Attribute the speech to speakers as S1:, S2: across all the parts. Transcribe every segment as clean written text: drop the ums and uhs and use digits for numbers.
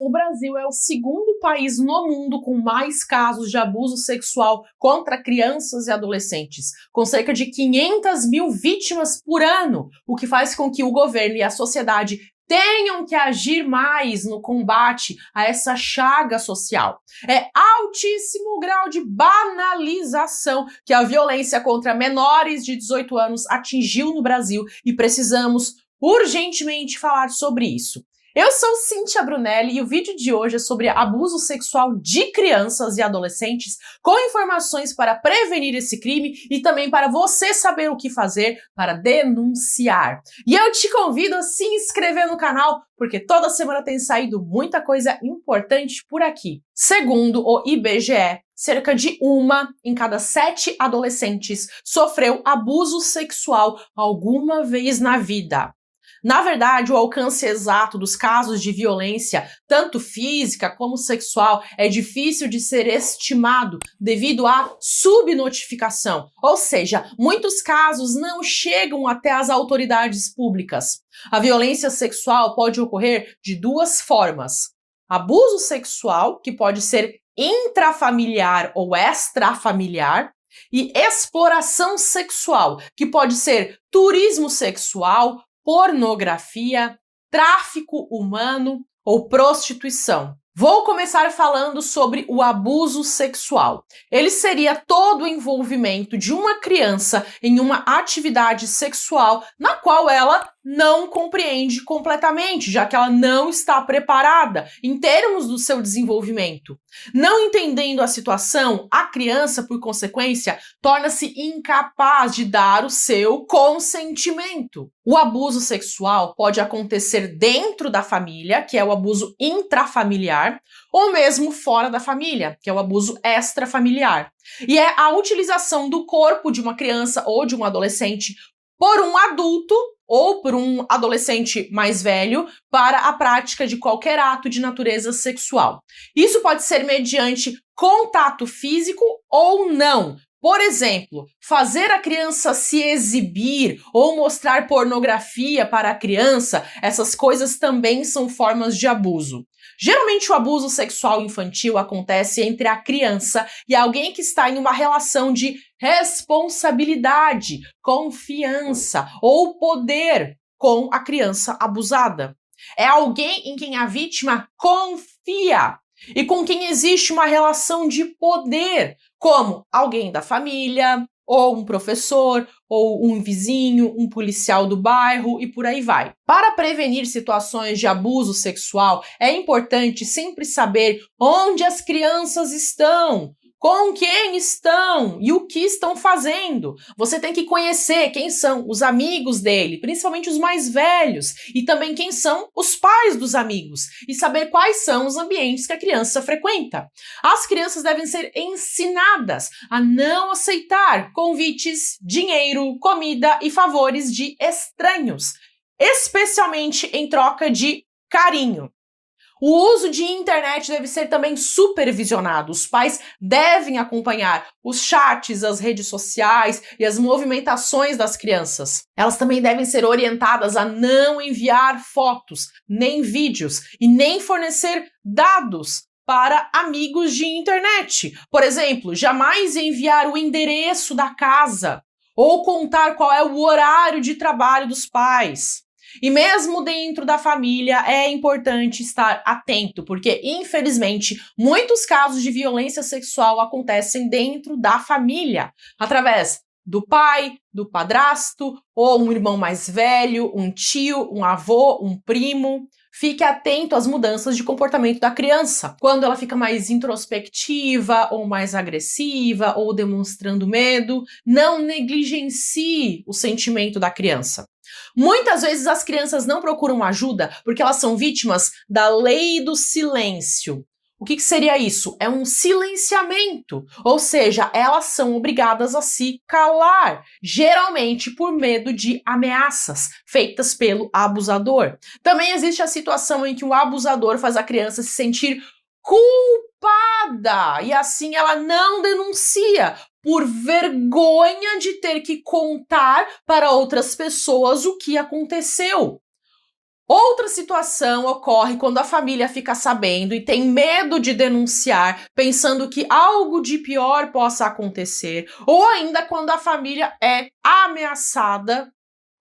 S1: O Brasil é o segundo país no mundo com mais casos de abuso sexual contra crianças e adolescentes, com cerca de 500 mil vítimas por ano, o que faz com que o governo e a sociedade tenham que agir mais no combate a essa chaga social. É altíssimo grau de banalização que a violência contra menores de 18 anos atingiu no Brasil e precisamos urgentemente falar sobre isso. Eu sou Cíntia Brunelli e o vídeo de hoje é sobre abuso sexual de crianças e adolescentes, com informações para prevenir esse crime e também para você saber o que fazer para denunciar. E eu te convido a se inscrever no canal, porque toda semana tem saído muita coisa importante por aqui. Segundo o IBGE, cerca de 1 em cada 7 adolescentes sofreu abuso sexual alguma vez na vida. Na verdade, o alcance exato dos casos de violência, tanto física como sexual, é difícil de ser estimado devido à subnotificação, ou seja, muitos casos não chegam até as autoridades públicas. A violência sexual pode ocorrer de duas formas: abuso sexual, que pode ser intrafamiliar ou extrafamiliar, e exploração sexual, que pode ser turismo sexual, pornografia, tráfico humano ou prostituição. Vou começar falando sobre o abuso sexual. Ele seria todo o envolvimento de uma criança em uma atividade sexual na qual ela não compreende completamente, já que ela não está preparada em termos do seu desenvolvimento. Não entendendo a situação, a criança, por consequência, torna-se incapaz de dar o seu consentimento. O abuso sexual pode acontecer dentro da família, que é o abuso intrafamiliar, ou mesmo fora da família, que é o abuso extrafamiliar. E é a utilização do corpo de uma criança ou de um adolescente por um adulto ou por um adolescente mais velho para a prática de qualquer ato de natureza sexual. Isso pode ser mediante contato físico ou não. Por exemplo, fazer a criança se exibir ou mostrar pornografia para a criança, essas coisas também são formas de abuso. Geralmente o abuso sexual infantil acontece entre a criança e alguém que está em uma relação de responsabilidade, confiança ou poder com a criança abusada. É alguém em quem a vítima confia e com quem existe uma relação de poder, como alguém da família, ou um professor, ou um vizinho, um policial do bairro e por aí vai. Para prevenir situações de abuso sexual, é importante sempre saber onde as crianças estão, com quem estão e o que estão fazendo. Você tem que conhecer quem são os amigos dele, principalmente os mais velhos, e também quem são os pais dos amigos, e saber quais são os ambientes que a criança frequenta. As crianças devem ser ensinadas a não aceitar convites, dinheiro, comida e favores de estranhos, especialmente em troca de carinho. O uso de internet deve ser também supervisionado. Os pais devem acompanhar os chats, as redes sociais e as movimentações das crianças. Elas também devem ser orientadas a não enviar fotos, nem vídeos e nem fornecer dados para amigos de internet. Por exemplo, jamais enviar o endereço da casa ou contar qual é o horário de trabalho dos pais. E mesmo dentro da família é importante estar atento, porque infelizmente muitos casos de violência sexual acontecem dentro da família, através do pai, do padrasto, ou um irmão mais velho, um tio, um avô, um primo. Fique atento às mudanças de comportamento da criança. Quando ela fica mais introspectiva, ou mais agressiva, ou demonstrando medo, não negligencie o sentimento da criança. Muitas vezes as crianças não procuram ajuda porque elas são vítimas da lei do silêncio. O que seria isso? É um silenciamento, ou seja, elas são obrigadas a se calar, geralmente por medo de ameaças feitas pelo abusador. Também existe a situação em que o abusador faz a criança se sentir culpada e assim ela não denuncia por vergonha de ter que contar para outras pessoas o que aconteceu. Outra situação ocorre quando a família fica sabendo e tem medo de denunciar, pensando que algo de pior possa acontecer, ou ainda quando a família é ameaçada,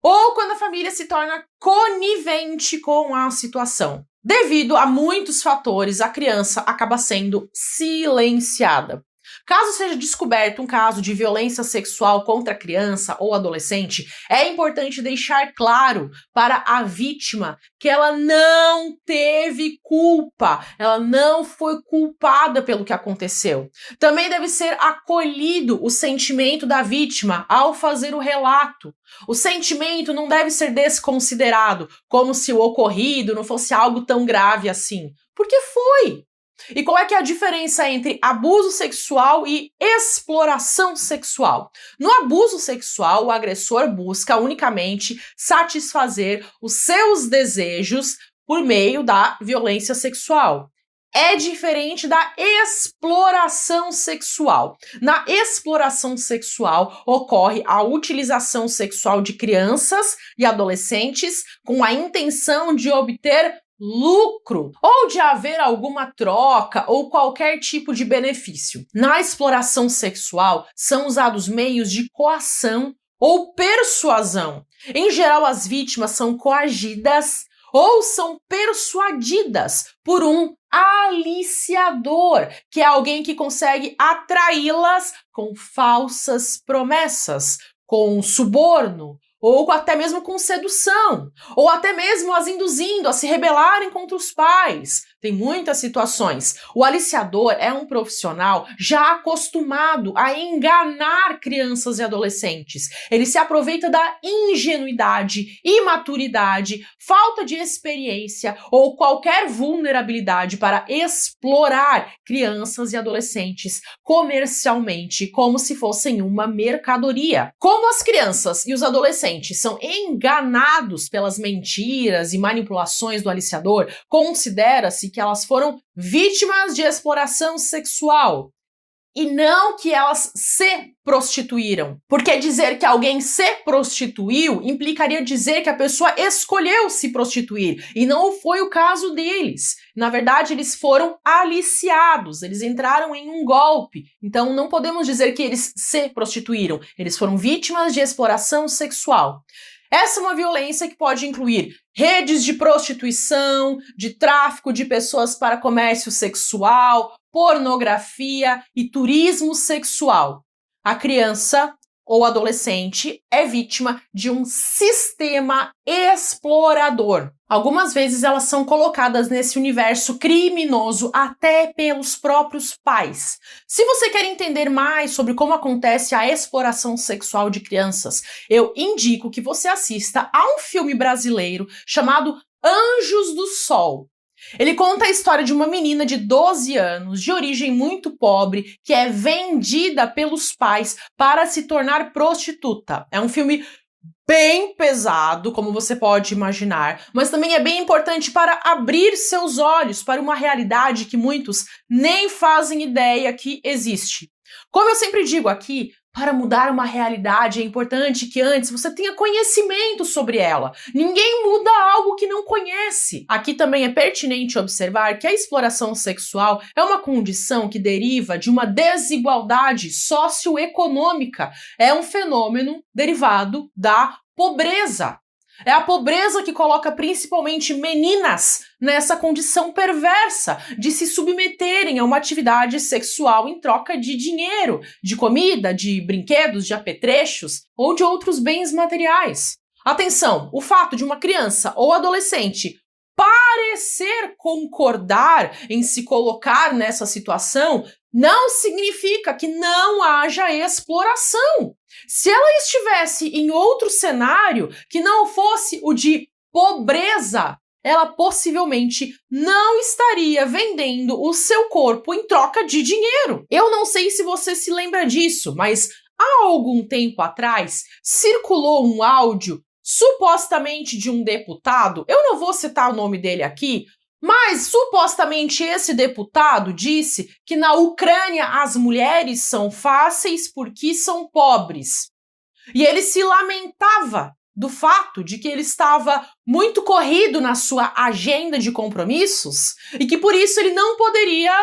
S1: ou quando a família se torna conivente com a situação. Devido a muitos fatores, a criança acaba sendo silenciada. Caso seja descoberto um caso de violência sexual contra a criança ou adolescente, é importante deixar claro para a vítima que ela não teve culpa, ela não foi culpada pelo que aconteceu. Também deve ser acolhido o sentimento da vítima ao fazer o relato. O sentimento não deve ser desconsiderado, como se o ocorrido não fosse algo tão grave assim, porque foi. E qual é que é a diferença entre abuso sexual e exploração sexual? No abuso sexual, o agressor busca unicamente satisfazer os seus desejos por meio da violência sexual. É diferente da exploração sexual. Na exploração sexual ocorre a utilização sexual de crianças e adolescentes com a intenção de obter lucro ou de haver alguma troca ou qualquer tipo de benefício. Na exploração sexual são usados meios de coação ou persuasão. Em geral, as vítimas são coagidas ou são persuadidas por um aliciador, que é alguém que consegue atraí-las com falsas promessas, com suborno, ou até mesmo com sedução, ou até mesmo as induzindo a se rebelarem contra os pais. Tem muitas situações. O aliciador é um profissional já acostumado a enganar crianças e adolescentes. Ele se aproveita da ingenuidade, imaturidade, falta de experiência ou qualquer vulnerabilidade para explorar crianças e adolescentes comercialmente, como se fossem uma mercadoria. Como as crianças e os adolescentes são enganados pelas mentiras e manipulações do aliciador, considera-se que elas foram vítimas de exploração sexual e não que elas se prostituíram. Porque dizer que alguém se prostituiu implicaria dizer que a pessoa escolheu se prostituir, e não foi o caso deles. Na verdade, eles foram aliciados, eles entraram em um golpe. Então não podemos dizer que eles se prostituíram, eles foram vítimas de exploração sexual. Essa é uma violência que pode incluir redes de prostituição, de tráfico de pessoas para comércio sexual, pornografia e turismo sexual. A criança ou adolescente é vítima de um sistema explorador. Algumas vezes elas são colocadas nesse universo criminoso até pelos próprios pais. Se você quer entender mais sobre como acontece a exploração sexual de crianças, eu indico que você assista a um filme brasileiro chamado Anjos do Sol. Ele conta a história de uma menina de 12 anos, de origem muito pobre, que é vendida pelos pais para se tornar prostituta. É um filme bem pesado, como você pode imaginar, mas também é bem importante para abrir seus olhos para uma realidade que muitos nem fazem ideia que existe. Como eu sempre digo aqui, para mudar uma realidade é importante que antes você tenha conhecimento sobre ela. Ninguém muda algo que não conhece. Aqui também é pertinente observar que a exploração sexual é uma condição que deriva de uma desigualdade socioeconômica. É um fenômeno derivado da pobreza. É a pobreza que coloca principalmente meninas nessa condição perversa de se submeterem a uma atividade sexual em troca de dinheiro, de comida, de brinquedos, de apetrechos ou de outros bens materiais. Atenção, o fato de uma criança ou adolescente parecer concordar em se colocar nessa situação não significa que não haja exploração. Se ela estivesse em outro cenário que não fosse o de pobreza, ela possivelmente não estaria vendendo o seu corpo em troca de dinheiro. Eu não sei se você se lembra disso, mas há algum tempo atrás circulou um áudio supostamente de um deputado, eu não vou citar o nome dele aqui, mas supostamente esse deputado disse que na Ucrânia as mulheres são fáceis porque são pobres. E ele se lamentava do fato de que ele estava muito corrido na sua agenda de compromissos e que por isso ele não poderia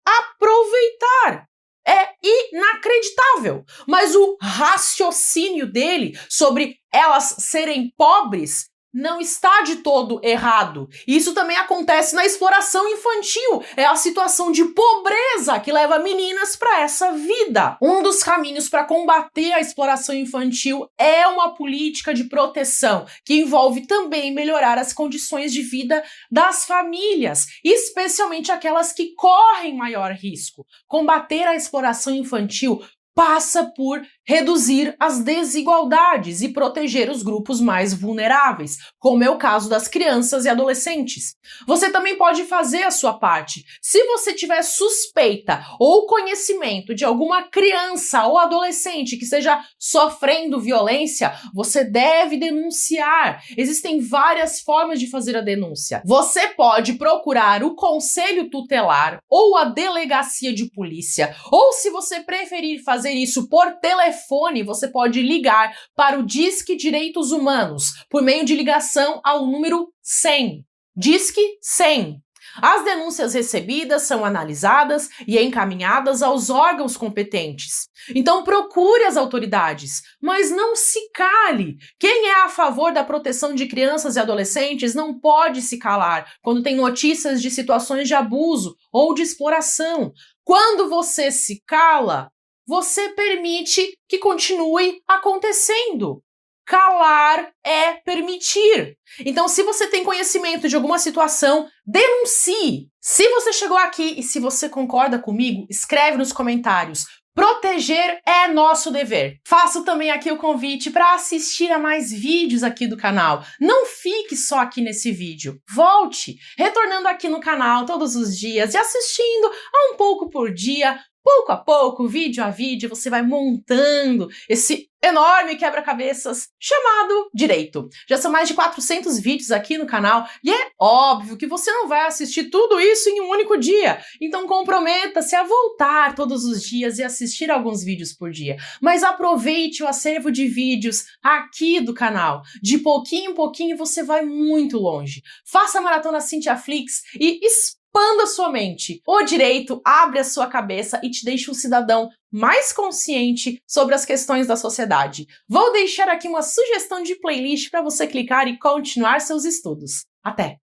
S1: aproveitar. É inacreditável, mas o raciocínio dele sobre elas serem pobres não está de todo errado. Isso também acontece na exploração infantil. É a situação de pobreza que leva meninas para essa vida. Um dos caminhos para combater a exploração infantil é uma política de proteção, que envolve também melhorar as condições de vida das famílias, especialmente aquelas que correm maior risco. Combater a exploração infantil passa por reduzir as desigualdades e proteger os grupos mais vulneráveis, como é o caso das crianças e adolescentes. Você também pode fazer a sua parte. Se você tiver suspeita ou conhecimento de alguma criança ou adolescente que esteja sofrendo violência, você deve denunciar. Existem várias formas de fazer a denúncia. Você pode procurar o conselho tutelar ou a delegacia de polícia, ou se você preferir fazer isso por telefone, você pode ligar para o Disque Direitos Humanos por meio de ligação ao número 100. Disque 100. As denúncias recebidas são analisadas e encaminhadas aos órgãos competentes. Então procure as autoridades, mas não se cale. Quem é a favor da proteção de crianças e adolescentes não pode se calar quando tem notícias de situações de abuso ou de exploração. Quando você se cala, você permite que continue acontecendo. Calar é permitir. Então, se você tem conhecimento de alguma situação, denuncie. Se você chegou aqui e se você concorda comigo, escreve nos comentários. Proteger é nosso dever. Faço também aqui o convite para assistir a mais vídeos aqui do canal. Não fique só aqui nesse vídeo. Volte, retornando aqui no canal todos os dias e assistindo a um pouco por dia. Pouco a pouco, vídeo a vídeo, você vai montando esse enorme quebra-cabeças chamado direito. Já são mais de 400 vídeos aqui no canal e é óbvio que você não vai assistir tudo isso em um único dia. Então comprometa-se a voltar todos os dias e assistir alguns vídeos por dia. Mas aproveite o acervo de vídeos aqui do canal. De pouquinho em pouquinho você vai muito longe. Faça a maratona Cintia Flix e expanda sua mente. O direito abre a sua cabeça e te deixa um cidadão mais consciente sobre as questões da sociedade. Vou deixar aqui uma sugestão de playlist para você clicar e continuar seus estudos. Até!